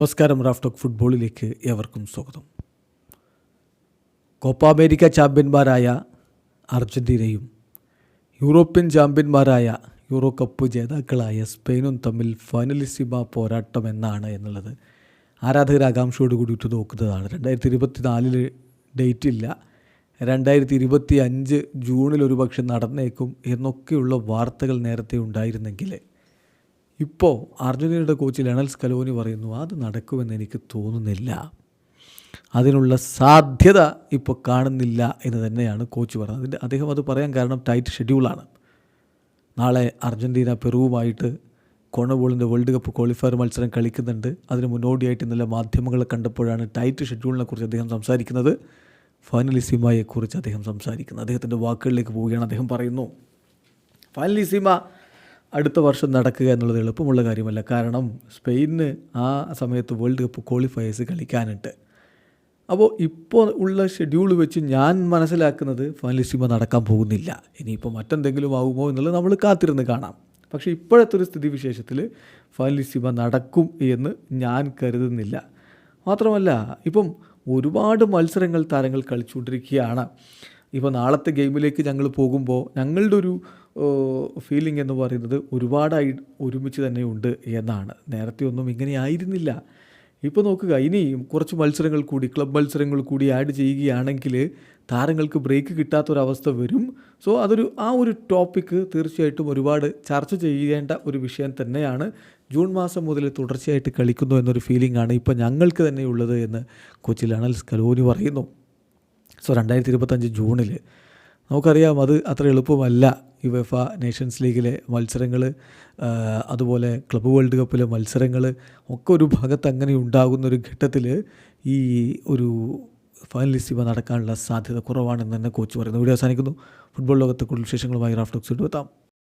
നമസ്കാരം. Raf talk ഫുട്ബോളിലേക്ക് ഏവർക്കും സ്വാഗതം. കോപ്പ അമേരിക്ക ചാമ്പ്യന്മാരായ അർജൻറ്റീനയും യൂറോപ്യൻ ചാമ്പ്യന്മാരായ യൂറോ കപ്പ് ജേതാക്കളായ സ്പെയിനും തമ്മിൽ ഫൈനലിസിമ പോരാട്ടം എന്നാണ് എന്നുള്ളത് ആരാധകർ ആകാംക്ഷയോടുകൂടി ഉറ്റു നോക്കുന്നതാണ്. 2024 ഡേറ്റ് ഇല്ല, 2025 ജൂണിൽ ഒരുപക്ഷെ നടന്നേക്കും എന്നൊക്കെയുള്ള വാർത്തകൾ നേരത്തെ ഉണ്ടായിരുന്നെങ്കിൽ ഇപ്പോൾ അർജൻറ്റീനയുടെ കോച്ച് ലയണൽ സ്കലോനി പറയുന്നു അത് നടക്കുമെന്ന് എനിക്ക് തോന്നുന്നില്ല, അതിനുള്ള സാധ്യത ഇപ്പോൾ കാണുന്നില്ല എന്ന് തന്നെയാണ് കോച്ച് പറഞ്ഞത്. അദ്ദേഹം അത് പറയാൻ കാരണം ടൈറ്റ് ഷെഡ്യൂളാണ്. നാളെ അർജൻറ്റീന പെറുവുമായിട്ട് കോണബോളിൻ്റെ വേൾഡ് കപ്പ് ക്വാളിഫയർ മത്സരം കളിക്കുന്നുണ്ട്. അതിന് മുന്നോടിയായിട്ട് ഇന്നലെ മാധ്യമങ്ങളെ കണ്ടപ്പോഴാണ് ടൈറ്റ് ഷെഡ്യൂളിനെ കുറിച്ച് അദ്ദേഹം സംസാരിക്കുന്നത്, ഫൈനലിസിമയെക്കുറിച്ച് അദ്ദേഹം സംസാരിക്കുന്നത്. അദ്ദേഹത്തിൻ്റെ വാക്കുകളിലേക്ക് പോവുകയാണ്. അദ്ദേഹം പറയുന്നു, ഫൈനലിസിമ അടുത്ത വർഷം നടക്കുക എന്നുള്ളത് എളുപ്പമുള്ള കാര്യമല്ല. കാരണം സ്പെയിനിന് ആ സമയത്ത് വേൾഡ് കപ്പ് ക്വാളിഫയേഴ്സ് കളിക്കാനുണ്ട്. അപ്പോൾ ഇപ്പോൾ ഉള്ള ഷെഡ്യൂൾ വെച്ച് ഞാൻ മനസ്സിലാക്കുന്നത് ഫൈനലിസിമ നടക്കാൻ പോകുന്നില്ല. ഇനിയിപ്പോൾ മറ്റെന്തെങ്കിലും ആകുമോ എന്നുള്ളത് നമ്മൾ കാത്തിരുന്ന് കാണാം. പക്ഷേ ഇപ്പോഴത്തെ ഒരു സ്ഥിതിവിശേഷത്തിൽ ഫൈനലിസിമ നടക്കും എന്ന് ഞാൻ കരുതുന്നില്ല. മാത്രമല്ല ഇപ്പം ഒരുപാട് മത്സരങ്ങൾ താരങ്ങൾ കളിച്ചുകൊണ്ടിരിക്കുകയാണ്. ഇപ്പോൾ നാളത്തെ ഗെയിമിലേക്ക് ഞങ്ങൾ പോകുമ്പോൾ ഞങ്ങളുടെ ഒരു ഫീലിംഗ് എന്ന് പറയുന്നത് ഒരുപാടായി ഒരുമിച്ച് തന്നെ ഉണ്ട് എന്നാണ്. നേരത്തെ ഒന്നും ഇങ്ങനെ ആയിരുന്നില്ല. ഇപ്പോൾ നോക്കുക, ഇനിയും കുറച്ച് മത്സരങ്ങൾ കൂടി, ക്ലബ് മത്സരങ്ങൾ കൂടി ആഡ് ചെയ്യുകയാണെങ്കിൽ താരങ്ങൾക്ക് ബ്രേക്ക് കിട്ടാത്തൊരവസ്ഥ വരും. സോ ആ ഒരു ടോപ്പിക്ക് തീർച്ചയായിട്ടും ഒരുപാട് ചർച്ച ചെയ്യേണ്ട ഒരു വിഷയം തന്നെയാണ്. ജൂൺ മാസം മുതൽ തുടർച്ചയായിട്ട് കളിക്കുന്നു എന്നൊരു ഫീലിംഗാണ് ഇപ്പോൾ ഞങ്ങൾക്ക് തന്നെ ഉള്ളത് എന്ന് കോച്ച് ലയണൽ സ്കലോനി പറയുന്നു. സോ 2025 ജൂണിൽ നമുക്കറിയാം അത് അത്ര എളുപ്പമല്ല. യുവേഫ നേഷൻസ് ലീഗിലെ മത്സരങ്ങൾ, അതുപോലെ ക്ലബ്ബ് വേൾഡ് കപ്പിലെ മത്സരങ്ങൾ ഒക്കെ ഒരു ഭാഗത്ത് അങ്ങനെ ഉണ്ടാകുന്നൊരു ഘട്ടത്തിൽ ഈ ഒരു ഫൈനലിസിമ നടക്കാനുള്ള സാധ്യത കുറവാണെന്ന് തന്നെ കോച്ച് പറയുന്നു. വീഡിയോ അവസാനിക്കുന്നു. ഫുട്ബോൾ ലോകത്തെ കൂടുതൽ വിശേഷങ്ങളുമായി റാഫ് ടോക്സ് എത്താം.